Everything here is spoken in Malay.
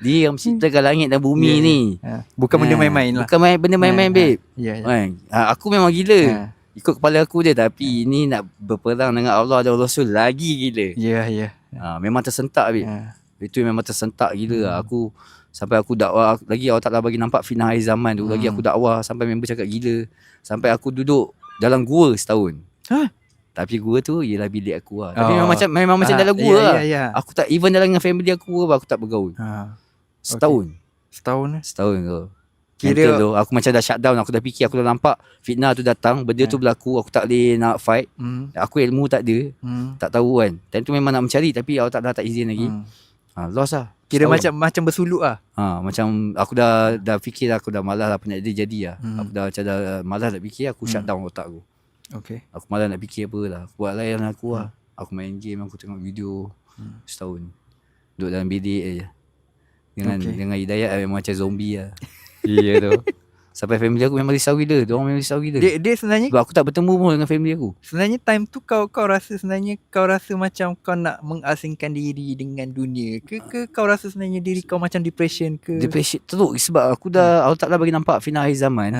Dia yang menciptakan langit dan bumi ni. Bukan benda main-main lah. Bukan benda main-main, babe. Aku memang gila. Ikut kepala aku je. Tapi ini nak berperang dengan Allah dan Rasul lagi gila. Memang tersentak, babe. Itu memang tersentak gila. Aku sampai aku dakwah lagi, Allah Ta'ala bagi nampak fitnah akhir zaman tu. Lagi aku dakwah sampai member cakap gila. Sampai aku duduk dalam gua setahun. Tapi gua tu ialah bilik aku lah. Tapi memang macam dalam gua lah. Aku tak, even dalam dengan family aku aku tak bergaul. Setahun. Setahun tu. Kira tu, aku macam dah shut down. Aku dah fikir, aku dah nampak fitnah tu datang, benda tu berlaku, aku tak boleh nak fight. Aku ilmu tak ada. Tak tahu kan. Time tu memang nak mencari, tapi Allah tak izin lagi. Lost lah. Kira macam bersuluk lah. Macam aku dah fikir aku dah malas lah apa nak jadi lah. Aku dah macam dah malas nak fikir, aku shut down otak aku. Aku malas nak fikir apa lah. Aku buat layan aku lah. Aku main game, aku tengok video. Setahun duduk dalam bilik je. Dengan Hidayat memang macam zombie lah. Ya tu. Sampai family aku memang risau gila. Diorang memang risau gila. Dia sebenarnya, sebab aku tak bertemu pun dengan family aku. Sebenarnya time tu kau rasa sebenarnya kau rasa macam kau nak mengasingkan diri dengan dunia ke kau rasa sebenarnya diri kau macam depression ke? Depression teruk sebab aku dah Allah Ta'ala bagi nampak final akhir zaman.